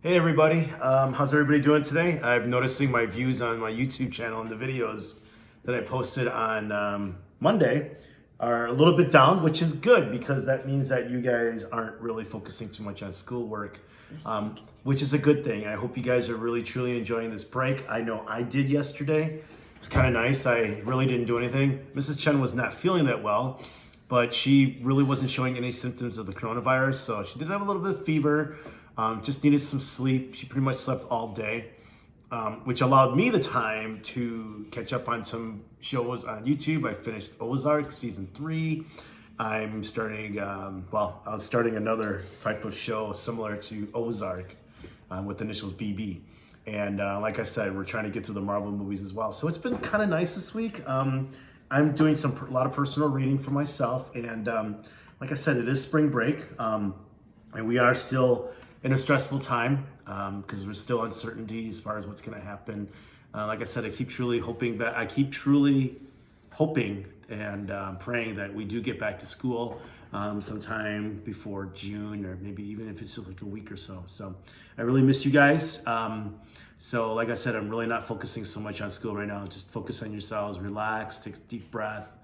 Hey everybody, how's everybody doing today? I'm noticing my views on my YouTube channel and the videos that I posted on Monday are a little bit down, which is good because that means that you guys aren't really focusing too much on schoolwork, which is a good thing. I hope you guys are really truly enjoying this break. I know I did yesterday. It was kind of nice. I really didn't do anything. Mrs. Chen was not feeling that well, but she really wasn't showing any symptoms of the coronavirus, so she did have a little bit of fever. Just needed some sleep. She pretty much slept all day, which allowed me the time to catch up on some shows on YouTube. I finished Ozark season 3. I'm starting, I was starting another type of show similar to Ozark with initials BB. And like I said, we're trying to get to the Marvel movies as well. So it's been kind of nice this week. I'm doing a lot of personal reading for myself. And like I said, it is spring break. And we are still in a stressful time because there's still uncertainty as far as what's going to happen. Like I said, I keep truly hoping and praying that we do get back to school sometime before June, or maybe even if it's just like a week or so. So I really miss you guys. So like I said, I'm really not focusing so much on school right now. Just focus on yourselves, relax, take a deep breath,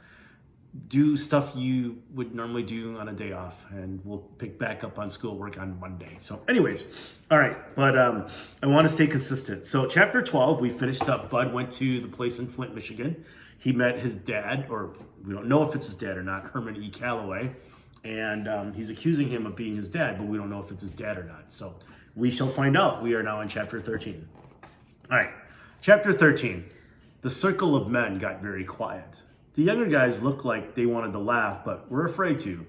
do stuff you would normally do on a day off, and we'll pick back up on schoolwork on Monday. So anyways, all right, but I want to stay consistent. So chapter 12, we finished up. Bud went to the place in Flint, Michigan. He met his dad, or we don't know if it's his dad or not, Herman E. Calloway, and he's accusing him of being his dad, but we don't know if it's his dad or not. So we shall find out. We are now in chapter 13. All right, chapter 13. The circle of men got very quiet. The younger guys looked like they wanted to laugh, but were afraid to.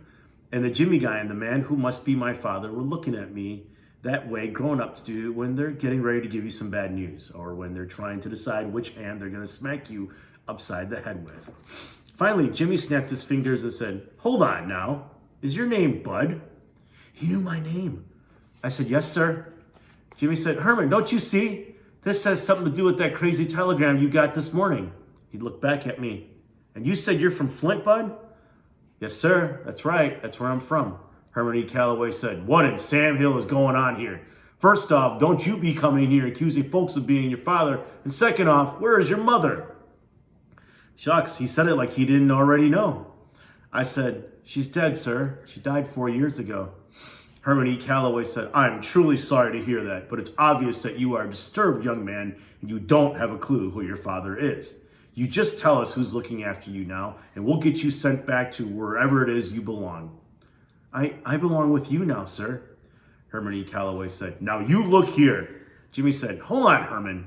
And the Jimmy guy and the man who must be my father were looking at me that way grown-ups do when they're getting ready to give you some bad news, or when they're trying to decide which hand they're going to smack you upside the head with. Finally, Jimmy snapped his fingers and said, "Hold on now. Is your name Bud?" He knew my name. I said, "Yes, sir." Jimmy said, "Herman, don't you see? This has something to do with that crazy telegram you got this morning." He looked back at me. "And you said you're from Flint, Bud?" "Yes, sir. That's right. That's where I'm from." Herman E. Calloway said, "What in Sam Hill is going on here? First off, don't you be coming here accusing folks of being your father. And second off, where is your mother?" Shucks, he said it like he didn't already know. I said, "She's dead, sir. She died 4 years ago." Herman E. Calloway said, "I'm truly sorry to hear that, but it's obvious that you are a disturbed young man and you don't have a clue who your father is. You just tell us who's looking after you now, and we'll get you sent back to wherever it is you belong." I belong with you now, sir," Herman E. Calloway said. "Now you look here." Jimmy said, "Hold on, Herman."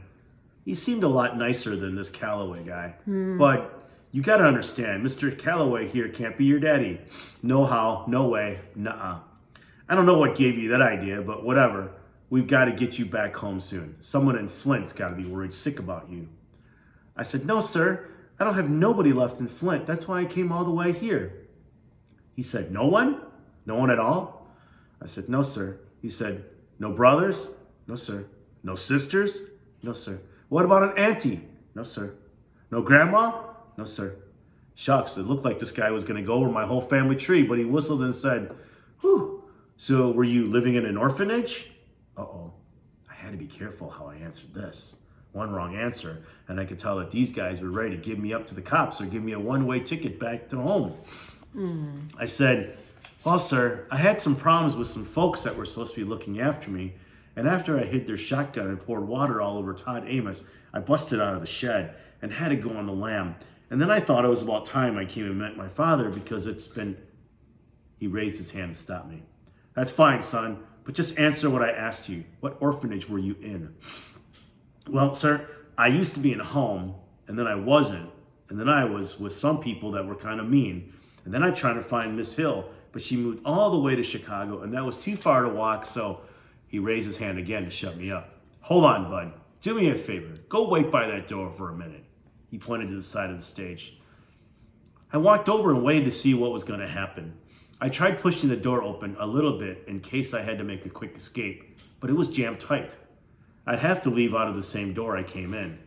He seemed a lot nicer than this Calloway guy. "But you got to understand, Mr. Calloway here can't be your daddy. No how, no way, nuh-uh. I don't know what gave you that idea, but whatever. We've got to get you back home soon. Someone in Flint's got to be worried sick about you." I said, "No, sir. I don't have nobody left in Flint. That's why I came all the way here." He said, "No one? No one at all?" I said, "No, sir." He said, "No brothers?" "No, sir." "No sisters?" "No, sir." "What about an auntie?" "No, sir." "No grandma?" "No, sir." Shucks, it looked like this guy was going to go over my whole family tree, but he whistled and said, "Whew. So were you living in an orphanage?" Uh-oh. I had to be careful how I answered this. One wrong answer, and I could tell that these guys were ready to give me up to the cops or give me a one-way ticket back to home. I said, "Well, sir, I had some problems with some folks that were supposed to be looking after me, and after I hid their shotgun and poured water all over Todd Amos, I busted out of the shed and had to go on the lam. And then I thought it was about time I came and met my father because it's been..." He raised his hand to stop me. "That's fine, son, but just answer what I asked you. What orphanage were you in?" "Well, sir, I used to be in a home, and then I wasn't, and then I was with some people that were kind of mean, and then I tried to find Miss Hill, but she moved all the way to Chicago, and that was too far to walk, so..." He raised his hand again to shut me up. "Hold on, Bud. Do me a favor. Go wait by that door for a minute." He pointed to the side of the stage. I walked over and waited to see what was going to happen. I tried pushing the door open a little bit in case I had to make a quick escape, but it was jammed tight. I'd have to leave out of the same door I came in.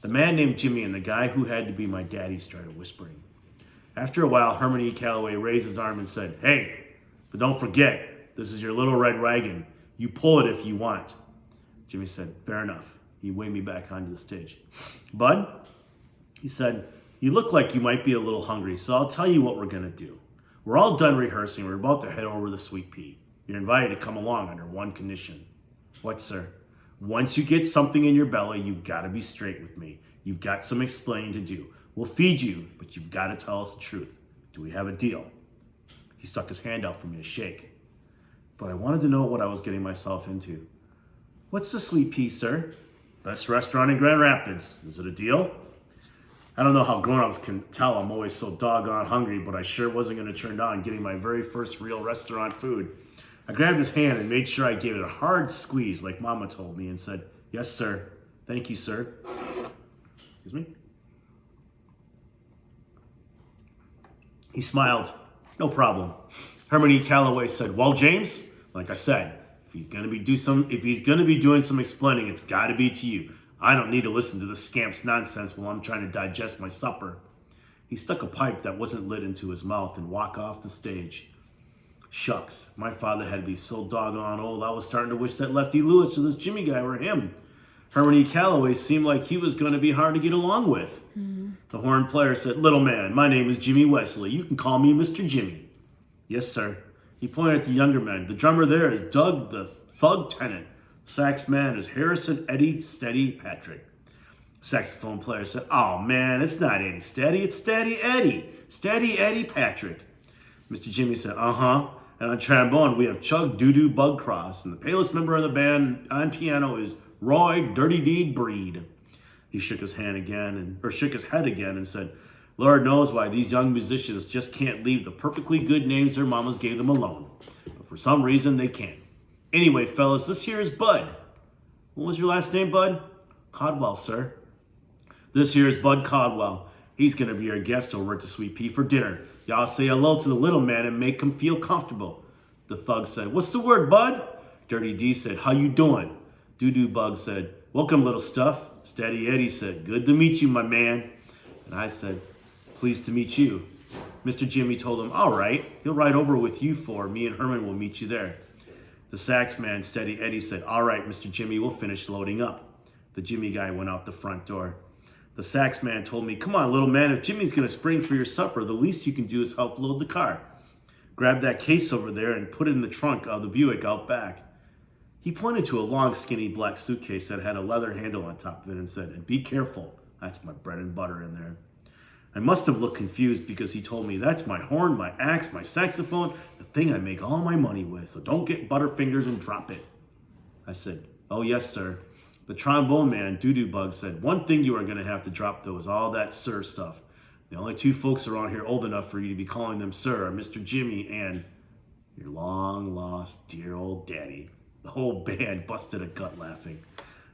The man named Jimmy and the guy who had to be my daddy started whispering. After a while, Herman E. Calloway raised his arm and said, "Hey, but don't forget, this is your little red wagon. You pull it if you want." Jimmy said, fair enough. He waved me back onto the stage. Bud, he said, you look like you might be a little hungry, so I'll tell you what we're going to do. We're all done rehearsing. We're about to head over to the Sweet Pea. You're invited to come along under one condition. What, sir? Once you get something in your belly, you've got to be straight with me. You've got some explaining to do. We'll feed you, but you've got to tell us the truth. Do we have a deal? He stuck his hand out for me to shake. But I wanted to know what I was getting myself into. What's the Sweet Pea, sir? Best restaurant in Grand Rapids. Is it a deal? I don't know how grown-ups can tell I'm always so doggone hungry, but I sure wasn't going to turn down getting my very first real restaurant food. I grabbed his hand and made sure I gave it a hard squeeze like Mama told me and said, yes, sir. Thank you, sir. Excuse me. He smiled. No problem. Herman E. Calloway said, well, James, like I said, if he's going to be doing some explaining, it's got to be to you. I don't need to listen to the scamp's nonsense while I'm trying to digest my supper. He stuck a pipe that wasn't lit into his mouth and walked off the stage. Shucks, my father had to be so doggone old, I was starting to wish that Lefty Lewis or this Jimmy guy were him. Herman E. Calloway seemed like he was going to be hard to get along with. The horn player said, little man, my name is Jimmy Wesley. You can call me Mr. Jimmy. Yes, sir. He pointed at the younger men. The drummer there is Doug the Thug Tennant. Sax man is Harrison Eddie Steady Patrick. Saxophone player said, oh man, it's not Eddie Steady, it's Steady Eddie. Steady Eddie Patrick. Mr. Jimmy said, uh-huh. And on trombone, we have Chug Doo-Doo Bug Cross. And the palest member of the band on piano is Roy Dirty Deed Breed. He shook his head again and said, Lord knows why these young musicians just can't leave the perfectly good names their mamas gave them alone. But for some reason, they can't. Anyway, fellas, this here is Bud. What was your last name, Bud? Codwell, sir. This here is Bud Codwell. He's going to be our guest over at the Sweet Pea for dinner. Y'all say hello to the little man and make him feel comfortable. The thug said, what's the word, Bud? Dirty D said, how you doing? Doo-Doo Bug said, welcome, little stuff. Steady Eddie said, good to meet you, my man. And I said, pleased to meet you. Mr. Jimmy told him, all right, he'll ride over with you for me and Herman will meet you there. The sax man, Steady Eddie, said, all right, Mr. Jimmy, we'll finish loading up. The Jimmy guy went out the front door. The sax man told me, come on, little man, if Jimmy's going to spring for your supper, the least you can do is help load the car. Grab that case over there and put it in the trunk of the Buick out back. He pointed to a long, skinny black suitcase that had a leather handle on top of it and said, and be careful, that's my bread and butter in there. I must have looked confused because he told me, that's my horn, my axe, my saxophone, the thing I make all my money with, so don't get butterfingers and drop it. I said, oh yes, sir. The trombone man, Doo-Doo Bug, said, one thing you are going to have to drop, though, is all that sir stuff. The only two folks around here old enough for you to be calling them sir are Mr. Jimmy and your long-lost dear old daddy. The whole band busted a gut laughing.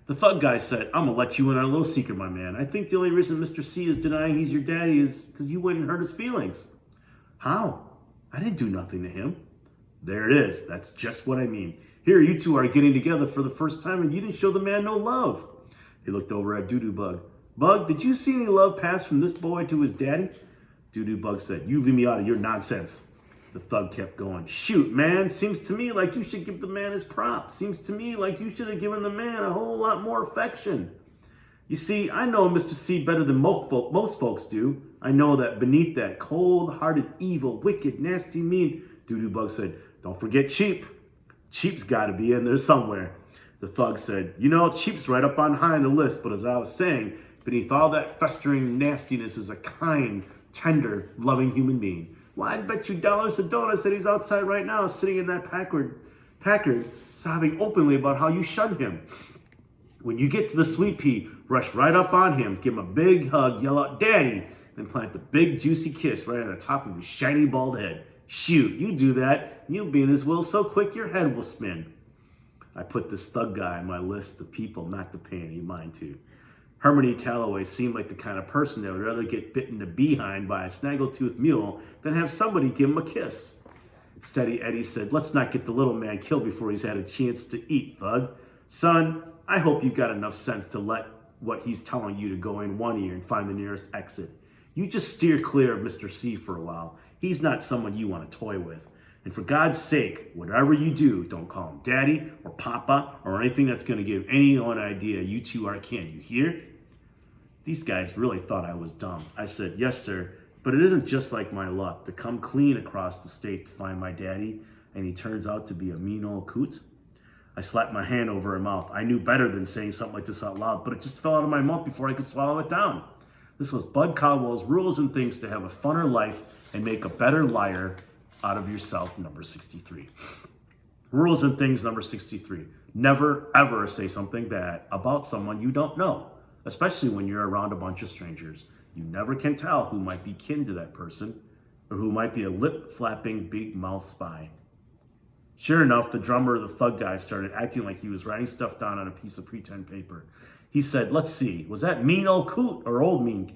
The thug guy said, I'm going to let you in on a little secret, my man. I think the only reason Mr. C is denying he's your daddy is because you wouldn't hurt his feelings. How? I didn't do nothing to him. There it is. That's just what I mean. Here, you two are getting together for the first time and you didn't show the man no love. He looked over at Doo-Doo Bug. Bug, did you see any love pass from this boy to his daddy? Doo-Doo Bug said, you leave me out of your nonsense. The thug kept going, shoot, man, seems to me like you should give the man his props. Seems to me like you should have given the man a whole lot more affection. You see, I know Mr. C better than most folks do. I know that beneath that cold-hearted, evil, wicked, nasty, mean, Doo-Doo Bug said, don't forget Cheap. Cheap's got to be in there somewhere. The thug said, you know, Cheap's right up on high on the list, but as I was saying, beneath all that festering nastiness is a kind, tender, loving human being. Why, I'd bet you dollars to donuts that he's outside right now sitting in that Packard, sobbing openly about how you shunned him. When you get to the Sweet Pea, rush right up on him, give him a big hug, yell out, Daddy, and plant the big juicy kiss right on the top of his shiny bald head. Shoot, you do that, you'll be in his will so quick your head will spin. I put this thug guy on my list of people not to pay any mind to. Herman E. Calloway seemed like the kind of person that would rather get bitten in the behind by a snaggletooth mule than have somebody give him a kiss. Steady Eddie said, let's not get the little man killed before he's had a chance to eat, thug. Son, I hope you've got enough sense to let what he's telling you to go in one ear and find the nearest exit. You just steer clear of Mr. C for a while. He's not someone you want to toy with. And for God's sake, whatever you do, don't call him daddy or papa or anything that's going to give anyone an idea you two are kin. You hear? These guys really thought I was dumb. I said, yes, sir, but it isn't just like my luck to come clean across the state to find my daddy, and he turns out to be a mean old coot. I slapped my hand over her mouth. I knew better than saying something like this out loud, but it just fell out of my mouth before I could swallow it down. This was Bud Caldwell's Rules and Things to Have a Funner Life and Make a Better Liar Out of Yourself, number 63. Rules and Things, number 63. Never, ever say something bad about someone you don't know, especially when you're around a bunch of strangers. You never can tell who might be kin to that person or who might be a lip-flapping, big-mouth spy. Sure enough, the drummer of the Thug guy started acting like he was writing stuff down on a piece of pretend paper. He said, let's see, was that mean old coot or old mean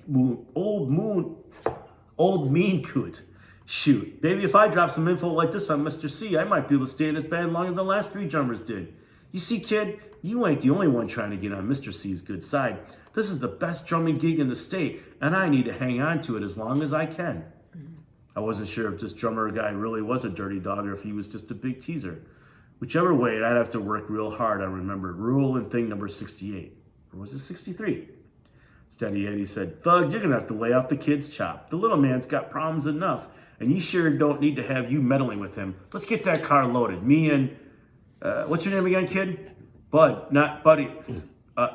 coot? Shoot, maybe if I drop some info like this on Mr. C, I might be able to stay in his band longer than the last 3 drummers did. You see, kid, you ain't the only one trying to get on Mr. C's good side. This is the best drumming gig in the state, and I need to hang on to it as long as I can. I wasn't sure if this drummer guy really was a dirty dog or if he was just a big teaser. Whichever way, I'd have to work real hard on remembering rule and thing number 68. Or was it 63? Steady Eddie said, Thug, you're going to have to lay off the kid's chop. The little man's got problems enough, and you sure don't need to have you meddling with him. Let's get that car loaded. Me and, what's your name again, kid? Bud, not Buddy.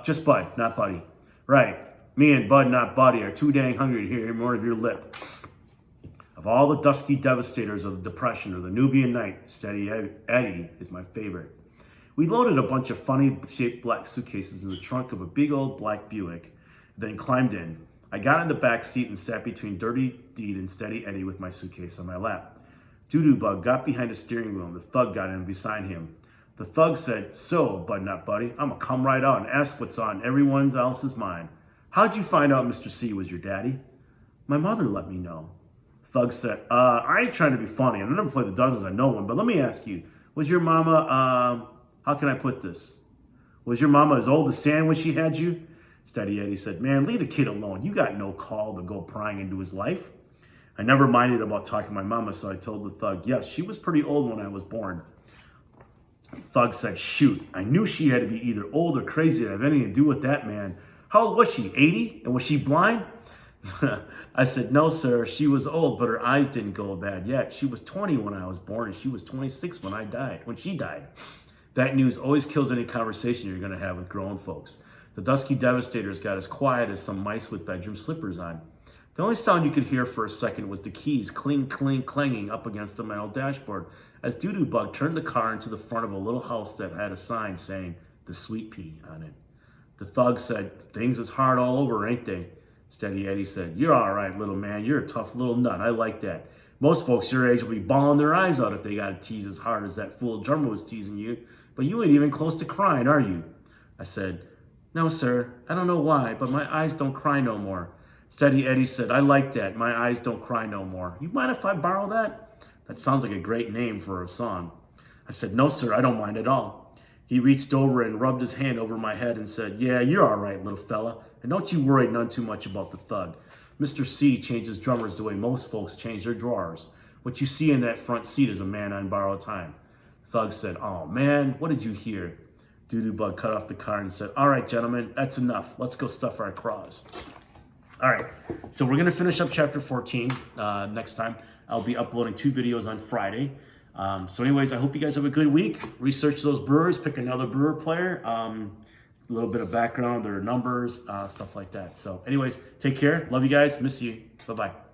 Just Bud, not Buddy. Right. Me and Bud, not Buddy, are too dang hungry to hear more of your lip. Of all the dusky devastators of the Depression or the Nubian Night, Steady Eddie is my favorite. We loaded a bunch of funny-shaped black suitcases in the trunk of a big old black Buick, then climbed in. I got in the back seat and sat between Dirty Deed and Steady Eddie with my suitcase on my lap. Doo-Doo Bug got behind the steering wheel and the Thug got in beside him. The Thug said, so, Bud Not Buddy, I'm gonna come right out and ask what's on everyone else's mind. How'd you find out Mr. C was your daddy? My mother let me know. Thug said, I ain't trying to be funny. I never play the dozens, I know one, but let me ask you, was your mama, how can I put this? Was your mama as old as sand when she had you? Steady Eddie said, man, leave the kid alone. You got no call to go prying into his life. I never minded about talking to my mama, so I told the Thug, yes, she was pretty old when I was born. Thug said, shoot, I knew she had to be either old or crazy to have anything to do with that man. How old was she, 80? And was she blind? I said, no, sir, she was old, but her eyes didn't go bad yet. She was 20 when I was born, and she was 26 when she died. That news always kills any conversation you're going to have with grown folks. The dusky devastators got as quiet as some mice with bedroom slippers on. The only sound you could hear for a second was the keys cling, cling, clanging up against the metal dashboard as Doo-Doo Bug turned the car into the front of a little house that had a sign saying, the Sweet Pea on it. The Thug said, things is hard all over, ain't they? Steady Eddie said, you're all right, little man. You're a tough little nut. I like that. Most folks your age will be bawling their eyes out if they got to tease as hard as that fool drummer was teasing you, but you ain't even close to crying, are you? I said, no, sir. I don't know why, but my eyes don't cry no more. Steady Eddie said, I like that. My eyes don't cry no more. You mind if I borrow that? That sounds like a great name for a song. I said, no, sir, I don't mind at all. He reached over and rubbed his hand over my head and said, yeah, you're all right, little fella. And don't you worry none too much about the Thug. Mr. C changes drummers the way most folks change their drawers. What you see in that front seat is a man on borrowed time. Thug said, oh, man, what did you hear? Doo-Doo Bug cut off the car and said, all right, gentlemen, that's enough. Let's go stuff our craws. All right, so we're going to finish up chapter 14 next time. I'll be uploading 2 videos on Friday. So anyways, I hope you guys have a good week. Research those brewers, pick another brewer player, a little bit of background, their numbers, stuff like that. So anyways, take care. Love you guys. Miss you. Bye-bye.